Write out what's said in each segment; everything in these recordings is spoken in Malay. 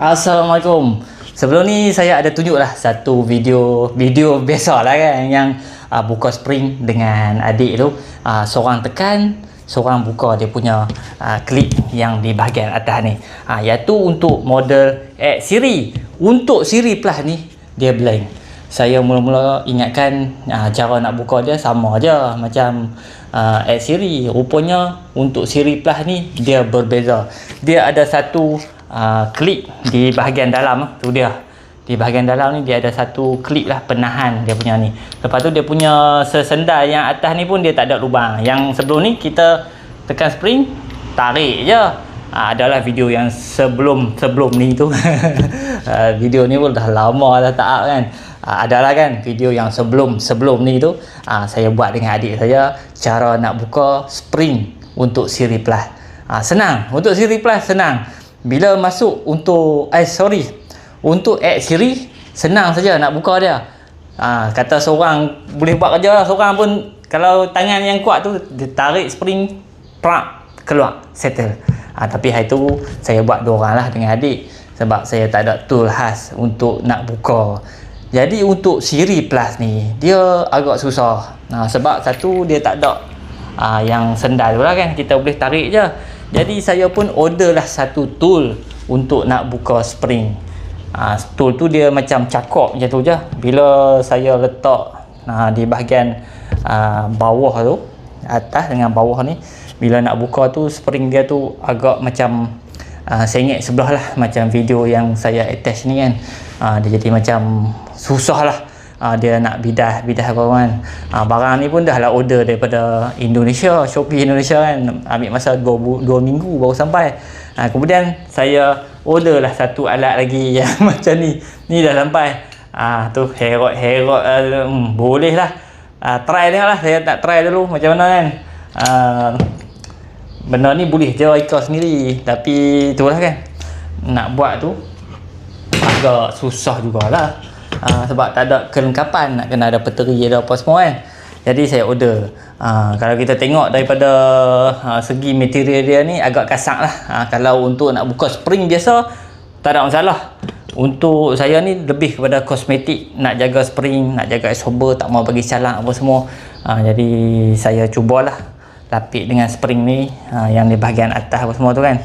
Assalamualaikum. Sebelum ni saya ada tunjuklah satu video biasa lah kan, yang buka spring dengan adik tu, seorang tekan, seorang buka dia punya klip yang di bahagian atas ni, iaitu untuk model X Series. Untuk Series Plus ni dia blank. Saya mula-mula ingatkan cara nak buka dia sama je macam X Series. Rupanya untuk Series Plus ni dia berbeza. Dia ada satu klip di bahagian dalam tu dia. Di bahagian dalam ni dia ada satu klip lah penahan dia punya ni. Lepas tu dia punya sesendal yang atas ni pun dia tak ada lubang. Yang sebelum ni kita tekan spring, tarik je. Adalah video yang sebelum ni tu. Video ni pun dah lama dah tak up kan. Adalah kan video yang sebelum ni tu, saya buat dengan adik saya cara nak buka spring untuk Series Plus. Senang. Untuk Series Plus senang. Bila masuk untuk untuk X Series, senang saja nak buka dia. Kata seorang boleh buat kerja, seorang pun kalau tangan yang kuat tu dia tarik spring, prak, keluar, settle. Tapi hari tu saya buat 2 orang lah dengan adik, sebab saya tak ada tool khas untuk nak buka. Jadi untuk Series Plus ni dia agak susah. Sebab satu dia tak ada yang sendal tu lah kan, kita boleh tarik je. Jadi saya pun order lah satu tool untuk nak buka spring. Tool tu dia macam cakap macam tu je. Bila saya letak di bahagian bawah tu, atas dengan bawah ni, bila nak buka tu spring dia tu agak macam sengit sebelah lah, macam video yang saya attach ni kan. Dia jadi macam susah lah. Dia nak bidah kawan. Barang ni pun dah lah order daripada Indonesia, Shopee Indonesia kan. Ambil masa 2 minggu baru sampai. Kemudian saya order lah satu alat lagi yang macam ni. Ni dah sampai. Tu herot boleh lah. Try tengok lah. Saya tak try dulu macam mana kan. Benda ni boleh je ikut sendiri, tapi tu lah kan, nak buat tu agak susah jugalah. Sebab tak ada kelengkapan, nak kena ada bateri, ada apa semua kan. Jadi saya order. Kalau kita tengok daripada segi material dia ni agak kasak lah. Kalau untuk nak buka spring biasa tak ada masalah. Untuk saya ni lebih kepada kosmetik, nak jaga spring, nak jaga absorber, tak mau bagi calang apa semua. Jadi saya cubalah lapik dengan spring ni, yang di bahagian atas apa semua tu kan.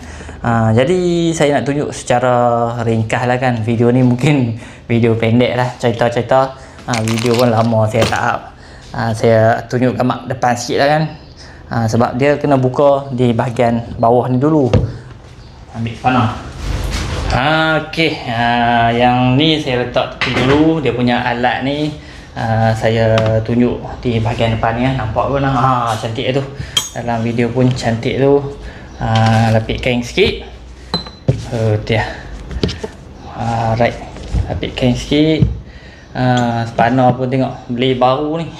Jadi saya nak tunjuk secara ringkas lah kan. Video ni mungkin video pendek lah, cerita-cerita. Video pun lama saya tak up. Saya tunjuk gambar depan sikit lah kan. Sebab dia kena buka di bahagian bawah ni dulu. Ambil panah. Okey, yang ni saya letak tepi dulu. Dia punya alat ni saya tunjuk di bahagian depan ni kan. Nampak pun cantik tu. Dalam video pun cantik tu. Lapik kain sikit. Dia. Right. Lapik kain sikit. Spanner pun tengok beli baru ni.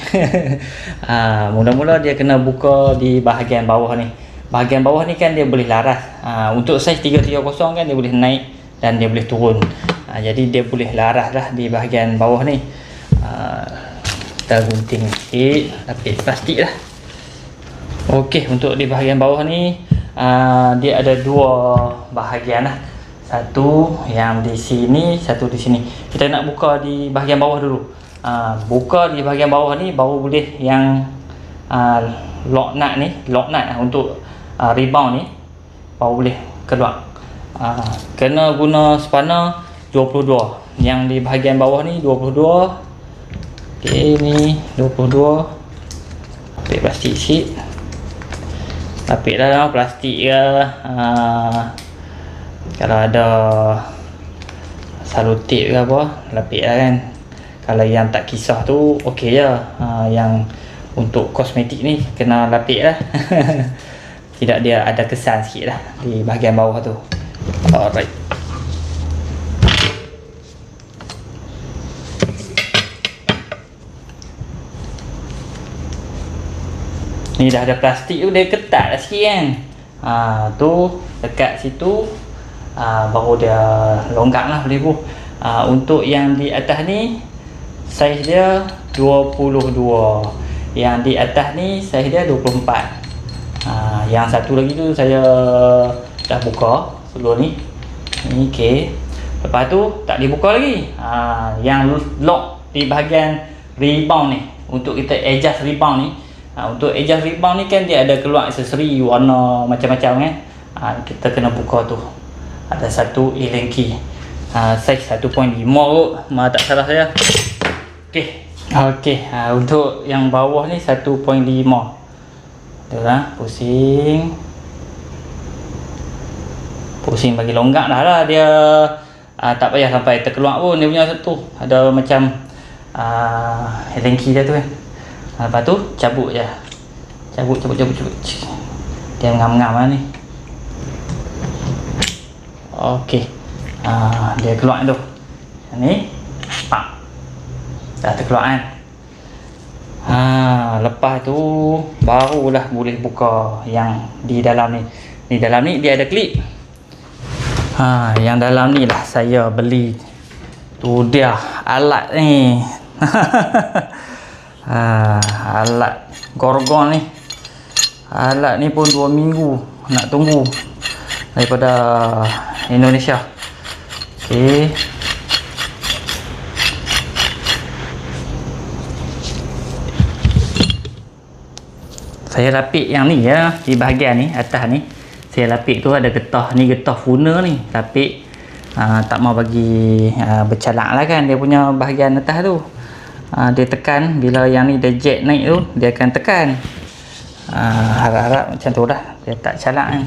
Mula-mula dia kena buka di bahagian bawah ni. Bahagian bawah ni kan dia boleh laras. Untuk saiz 330 kan dia boleh naik dan dia boleh turun. Jadi dia boleh laras lah di bahagian bawah ni. Kita gunting sikit, lapik plastik lah. Okey, untuk di bahagian bawah ni dia ada 2 bahagian lah. Satu yang di sini, satu di sini. Kita nak buka di bahagian bawah dulu. Buka di bahagian bawah ni baru boleh yang lock nut ni, untuk rebound ni baru boleh keluar. Kena guna spanner 22. Yang di bahagian bawah ni 22. Okey, ni 22. Lapik plastik sikit. Lapik lah plastik ke. Kalau ada salutip ke apa, lapik lah kan. Kalau yang tak kisah tu okey je. Yang untuk kosmetik ni kena lapik lah. Tidak, dia ada kesan sikit lah di bahagian bawah tu. Alright. Ni dah ada plastik tu, dia ketat dah sikit kan. Tu dekat situ baru dia longgang lah boleh bu. Untuk yang di atas ni saiz dia 22. Yang di atas ni saiz dia 24. Yang satu lagi tu saya dah buka sebelum ni. Ni okey. Lepas tu tak dibuka lagi. Yang lock di bahagian rebound ni, untuk kita adjust rebound ni. Untuk adjust rebound ni kan dia ada keluar aksesori warna macam-macam kan. Kita kena buka tu. Ada satu Allen key. Size 1.5 kot, tak salah saya. Okey. Untuk yang bawah ni 1.5. Itulah, pusing bagi longgak dah lah dia. Tak payah sampai terkeluar pun dia punya satu. Ada macam Allen key dia tu kan. Lepas tu cabut je. Cabut. Dia ngam-ngam lah ni. Okey. Dia keluar tu. Ni pak. Dah terkeluar kan. Lepas tu barulah boleh buka yang di dalam ni. Di dalam ni dia ada klip. Yang dalam ni lah saya beli. Tu dia alat ni. Alat Gorgon ni. Alat ni pun 2 minggu nak tunggu daripada Indonesia. Okey. Saya lapik yang ni ya, di bahagian ni, atas ni. Saya lapik tu ada getah, ni getah funa ni. Tapi tak mau bagi bercalak lah kan dia punya bahagian atas tu. Dia tekan bila yang ni dia jet naik tu, dia akan tekan. Harap-harap macam tu dah, dia tak calak kan.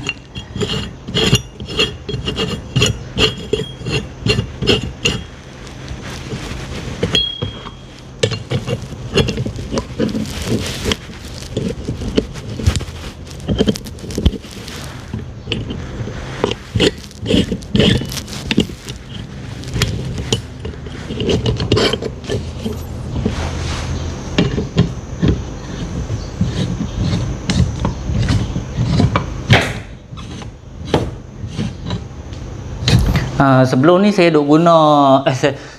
Sebelum ni saya duk guna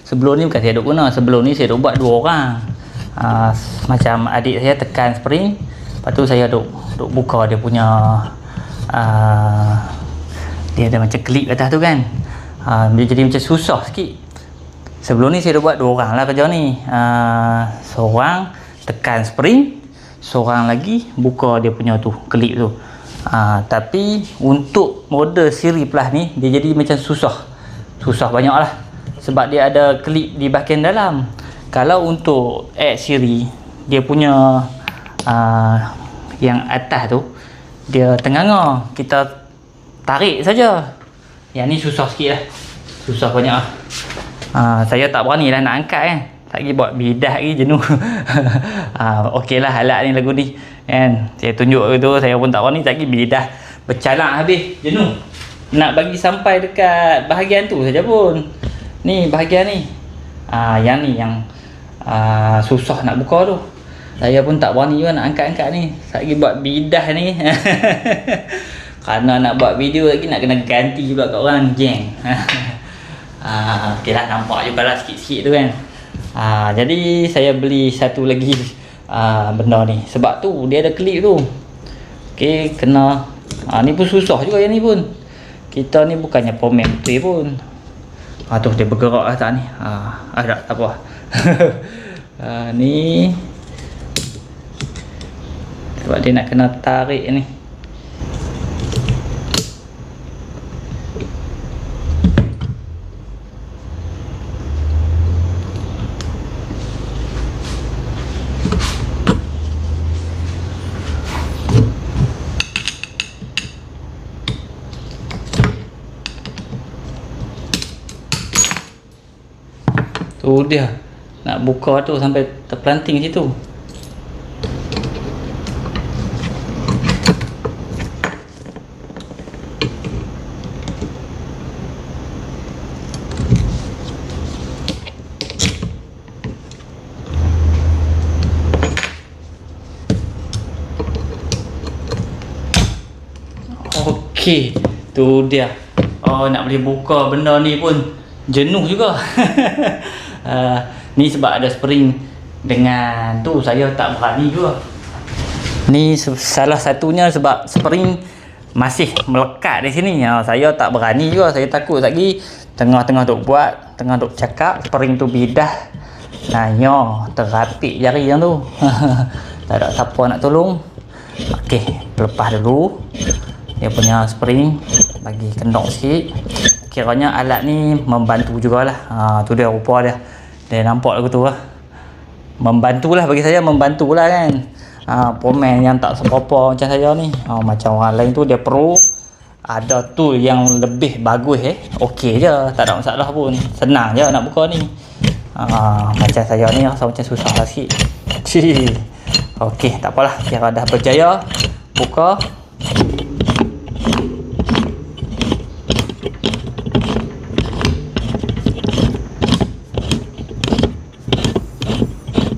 sebelum ni bukan saya duk guna, sebelum ni saya duk buat 2 orang. Macam adik saya tekan spring, lepas tu saya duk buka dia punya dia ada macam klip atas tu kan. Dia jadi macam susah sikit. Sebelum ni saya duk buat 2 orang lah kerja ni. Seorang tekan spring, seorang lagi buka dia punya tu klip tu. Tapi untuk model siri plus ni dia jadi macam susah banyak lah, sebab dia ada klip di bahagian dalam. Kalau untuk X siri dia punya yang atas tu dia tenganga, kita tarik saja. Yang ni susah sikit lah, susah banyak lah. Saya tak berani lah nak angkat kan, lagi buat bidah lagi jenuh. Okey lah alat ni lagu ni kan, saya tunjuk tu saya pun tak berani, lagi bidah bercalak habis jenuh. Nak bagi sampai dekat bahagian tu saja pun. Ni bahagian ni. Yang ni yang susah nak buka tu. Saya pun tak berani juga nak angkat-angkat ni. Lagi buat bidah ni. Kerana nak buat video lagi nak kena ganti pula kat orang geng. Okey lah, nampak juga lah sikit-sikit tu kan. Jadi saya beli satu lagi benda ni. Sebab tu dia ada klip tu. Okey, kena ni pun susah juga yang ni pun. Kita ni bukannya pemain play pun. Tu dia bergerak lah tak ni. Tak apa. Ni sebab dia nak kena tarik ni. Tu dia nak buka tu sampai terpelanting situ. Okey, tu dia. Nak boleh buka benda ni pun jenuh juga. Ni sebab ada spring dengan tu saya tak berani juga. Ni salah satunya sebab spring masih melekat di sini. Saya tak berani juga, saya takut lagi tengah-tengah duk buat, tengah duk cakap, spring tu bidah. Nanya terapik jari yang tu. Tak ada siapa nak tolong. Okey, lepas dulu dia punya spring, bagi kendok sikit. Kiranya alat ni membantu jugalah. Tu dia rupa dia. Dia nampak lagu tu lah. Membantulah, bagi saya membantulah kan. Pemain yang tak seberapa macam saya ni, macam orang lain tu dia pro, ada tool yang lebih bagus okey je, tak ada masalah pun, senang je nak buka ni. Macam saya ni rasa macam susah lah sikit. Okey, tak apalah, kira dah berjaya buka.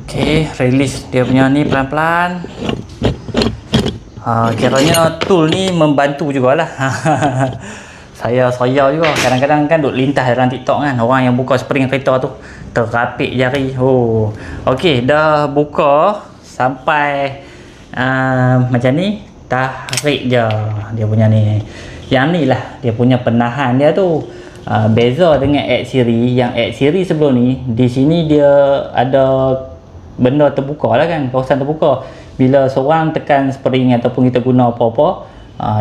Okey, release dia punya ni pelan-pelan. Kiranya tool ni membantu jugalah. Saya juga kadang-kadang kan duk lintas dalam TikTok kan, orang yang buka spring kereta tu terapik jari. Okey, dah buka sampai macam ni, tarik je dia punya ni. Yang ni lah dia punya penahan dia tu. Beza dengan X series. Yang X series sebelum ni, di sini dia ada benda terbuka lah kan, kawasan terbuka. Bila seorang tekan spring ataupun kita guna apa-apa,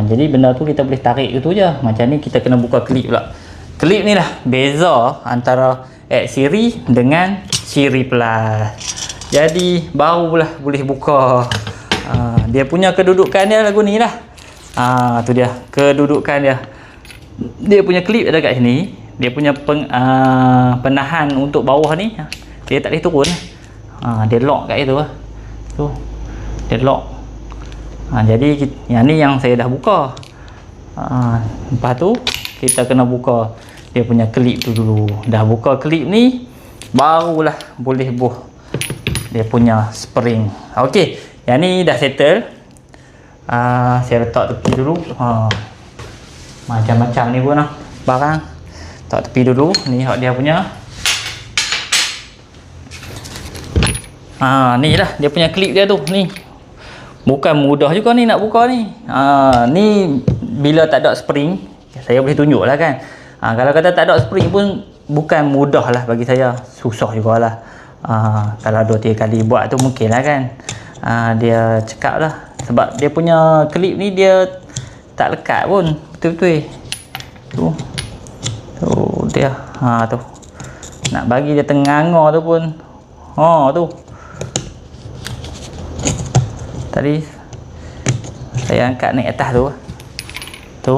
jadi benda tu kita boleh tarik gitu je. Macam ni kita kena buka klip pula. Klip ni lah beza antara X series dengan series plus. Jadi barulah boleh buka. Dia punya kedudukan dia lagu ni lah. Tu dia kedudukan dia. Dia punya klip ada kat sini. Dia punya penahan untuk bawah ni, dia tak boleh turun. Dia lock kat situ lah. Tu dia lock. Jadi yang ni yang saya dah buka. Lepas tu kita kena buka dia punya klip tu dulu. Dah buka klip ni, barulah boleh buh dia punya spring. Okey, yang ni dah settle. Saya letak tepi dulu. Macam-macam ni pun lah barang. Tak tepi dulu. Ni hak dia punya. Ni lah dia punya klip dia tu. Ni bukan mudah juga ni nak buka ni. Ni bila tak ada spring, saya boleh tunjuk lah kan. Kalau kata tak ada spring pun bukan mudah lah bagi saya, susah jugalah. Kalau 2-3 kali buat tu mungkin lah kan. Dia cekap lah, sebab dia punya klip ni dia tak lekat pun betul-betul. Tu dia. Tu nak bagi dia tenganga tu pun. Tu tadi saya angkat naik atas tu.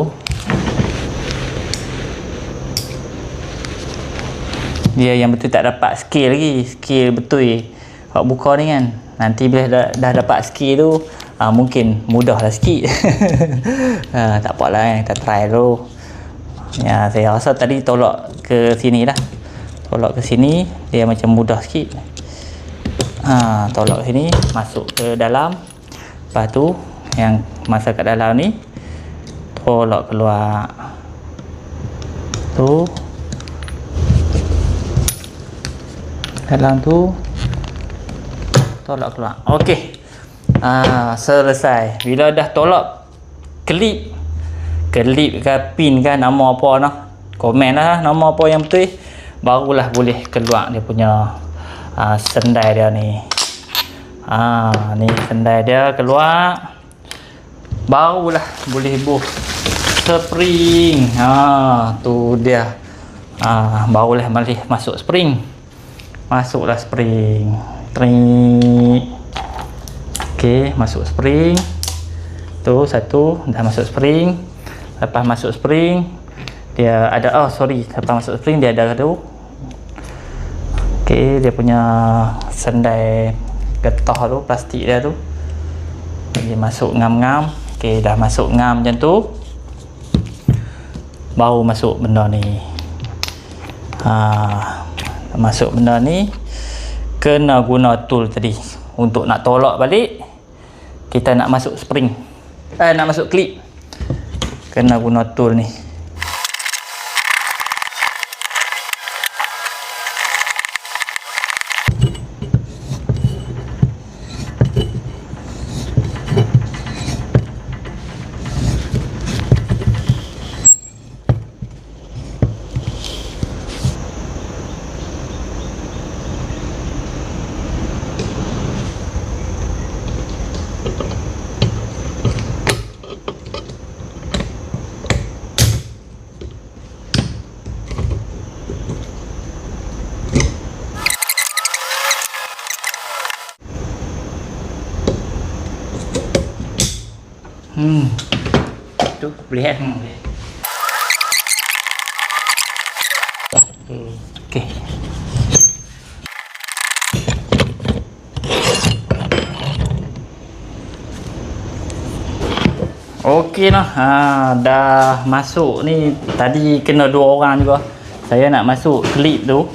Dia yang betul tak dapat skill lagi. Skill betul hak buka ni kan. Nanti bila dah dapat skill tu, mungkin mudah lah sikit. Tak apalah, kita try dulu. Ya, saya rasa tadi tolak ke sini lah. Tolak ke sini dia macam mudah sikit. Tolak sini, masuk ke dalam. Lepas tu yang masuk kat dalam ni, tolak keluar. Tu dalam tu, tolak keluar. Okey, selesai. Bila dah tolak klip ke pin kan, nama apa noh, komen lah nama apa yang betul, barulah boleh keluar dia punya sendai dia ni. Ni sendai dia keluar, barulah boleh buh spring. Tu dia. Barulah boleh masuk spring. Masuklah spring. Okey, masuk spring. Tu satu dah masuk spring. Lepas masuk spring dia ada, lepas masuk spring dia ada tu. Okey, dia punya sendai getah tu, plastik dia tu. Dia masuk ngam-ngam. Okey, dah masuk ngam macam tu, baru masuk benda ni. Masuk benda ni, kena guna tool tadi untuk nak tolak balik. Kita nak masuk spring, nak masuk klip, kena guna tool ni. tu boleh kan? Boleh. Okey. Okey lah, dah masuk ni. Tadi kena 2 orang juga. Saya nak masuk klip tu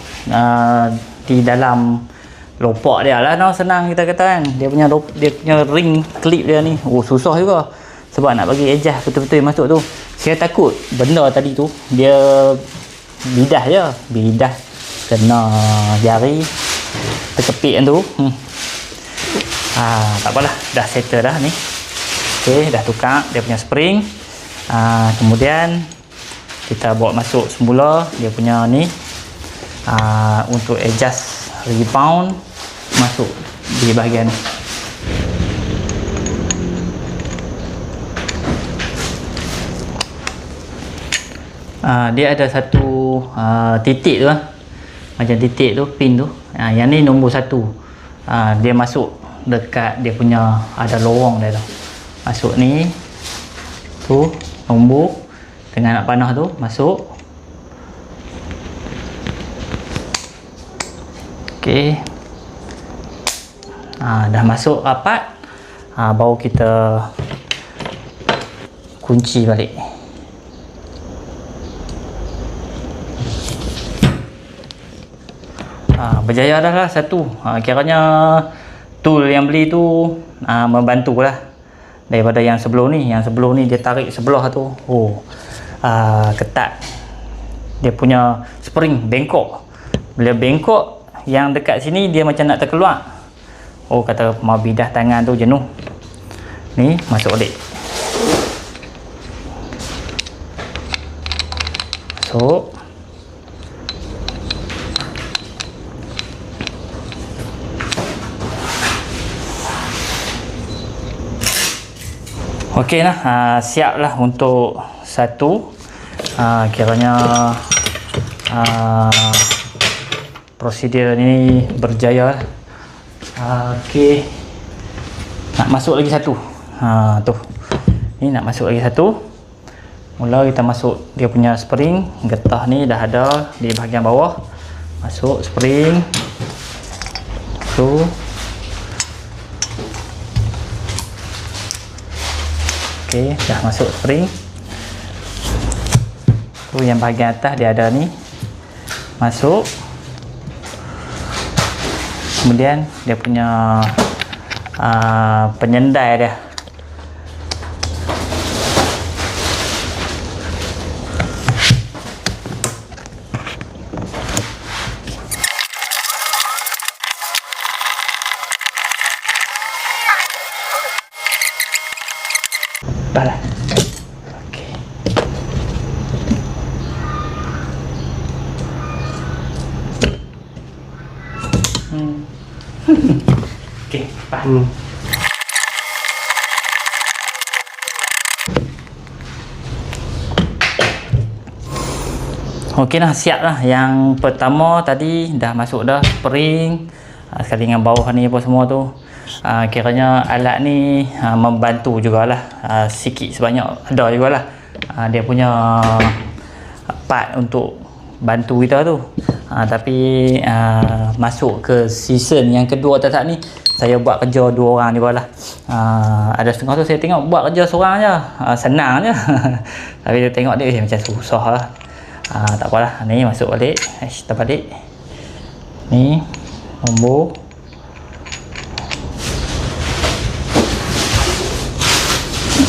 di dalam lopak dia lah, senang kita kata kan. Dia punya ring klip dia ni, susah juga. Sebab nak bagi adjust betul-betul masuk tu. Saya takut benda tadi tu dia bidah je, kena jari terkepit tu. Tak apalah, dah settle dah ni. Okey, dah tukar dia punya spring. Kemudian kita bawa masuk semula dia punya ni untuk adjust rebound masuk di bahagian ni. Dia ada satu titik tu lah, macam titik tu, pin tu. Yang ni nombor 1. Dia masuk dekat dia punya, ada lorong dia tu. Masuk ni tu nombor dengan nak panah tu masuk. Okey, dah masuk rapat, baru kita kunci balik. Berjaya dah lah satu. Kiranya tool yang beli tu membantu lah daripada yang sebelum ni. Yang sebelum ni dia tarik sebelah tu, ketat. Dia punya spring bengkok. Bila bengkok, yang dekat sini dia macam nak terkeluar. Kata mau bidah tangan tu jenuh. Ni masuk balik. Masuk. Okey lah, siap lah untuk satu. Kiranya prosedur ni berjaya lah. Okey, nak masuk lagi satu. Tu ni nak masuk lagi satu. Mula kita masuk dia punya spring. Getah ni dah ada di bahagian bawah. Masuk spring tu. Okey, dah masuk spring tu. Yang bahagian atas dia ada ni, masuk. Kemudian dia punya penyendai dia. Balah. Okey. Okey, faham. Okey lah, siap lah. Yang pertama tadi dah masuk dah spring, sekali dengan bawah ni apa semua tu. Kiranya alat ni membantu jugalah, sikit sebanyak ada jugalah. Dia punya part untuk bantu kita tu. Tapi masuk ke season yang kedua tak ni, saya buat kerja 2 orang jugalah. Ada setengah tu saya tengok buat kerja seorang je, senang je. Tapi dia tengok dia macam susah lah. Tak apalah, ni masuk balik, terbalik. Ni nombor.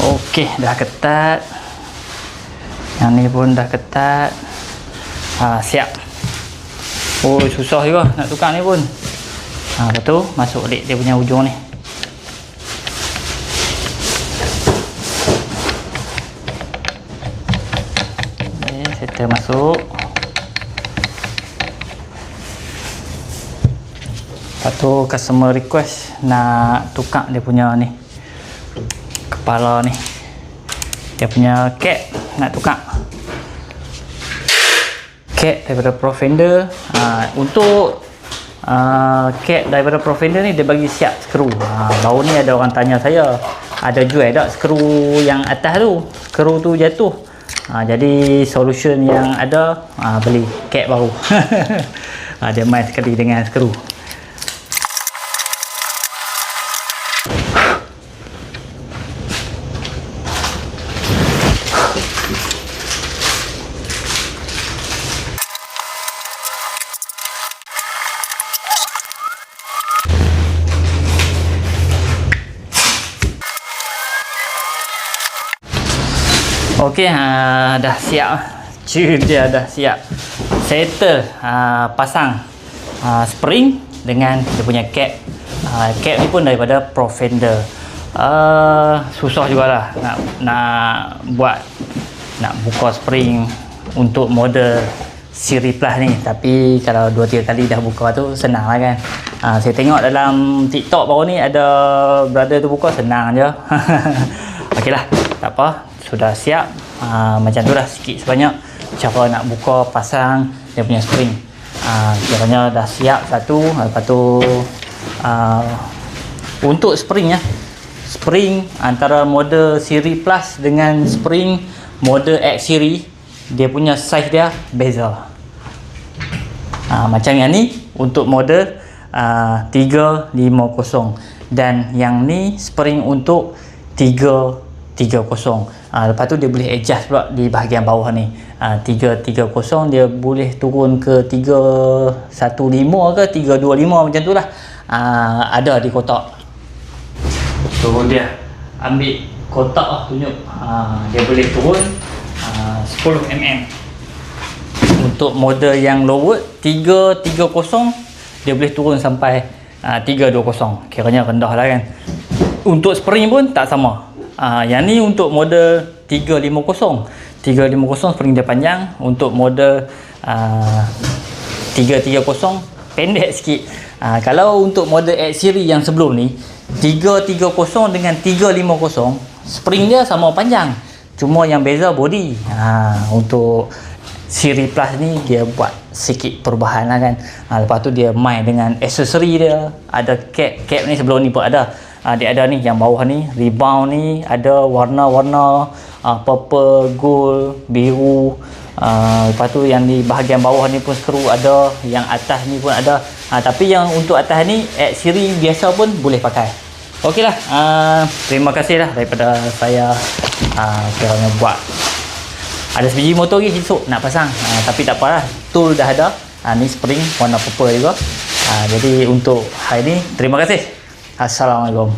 Okey, dah ketat. Yang ni pun dah ketat. Siap. Susah juga nak tukar ni pun. Lepas tu masuk balik dia punya ujung ni. Okay, settle masuk. Lepas tu customer request nak tukar dia punya ni, kepala ni, dia punya cap nak tukar. Cap daripada Profender. Untuk cap daripada Profender ni dia bagi siap skru. Baru ni ada orang tanya saya, ada jual tak skru yang atas tu? skru tu jatuh. Jadi solution yang ada beli cap baru. Dia main sekali dengan skru. Okey, dah siap. Dia dah siap. Settle, pasang spring dengan dia punya cap. Cap ni pun daripada Pro Fender. Susah jugalah nak buka spring untuk model Siri Plus ni. Tapi kalau 2-3 kali dah buka tu senang lah kan. Saya tengok dalam TikTok baru ni ada brother tu buka, senang je. Okey lah, tak apa, sudah siap. Macam tu lah sikit sebanyak cara nak buka pasang dia punya spring. Kiranya dah siap satu. Lepas tu untuk spring spring antara model Siri Plus dengan spring model X Series, dia punya size dia beza. Macam yang ni untuk model 350 dan yang ni spring untuk 330. Lepas tu dia boleh adjust pula di bahagian bawah ni. 330 dia boleh turun ke 315 ke 325 macam tu lah. Ada di kotak. So dia ambil kotak lah, tunjuk. Dia boleh turun 10 mm. Untuk model yang lower 330 dia boleh turun sampai 320. Kiranya rendah lah kan. Untuk spring pun tak sama. Yang ni untuk model 350 spring dia panjang. Untuk model 330 pendek sikit. Kalau untuk model X Series yang sebelum ni 330 dengan 350 spring dia sama panjang, cuma yang beza body. Untuk Siri Plus ni dia buat sikit perubahan lah kan. Lepas tu dia main dengan aksesori dia. Ada cap ni sebelum ni pun ada. Dia ada ni yang bawah ni, rebound ni ada warna-warna purple, gold, biru. Lepas tu yang di bahagian bawah ni pun skru ada, yang atas ni pun ada. Tapi yang untuk atas ni X Series biasa pun boleh pakai. Okey lah, terima kasih lah daripada saya kiranya buat. Ada sebiji motor lagi esok nak pasang, tapi tak apalah, tool dah ada. Ni spring warna purple juga. Jadi untuk hari ni terima kasih. Assalamualaikum.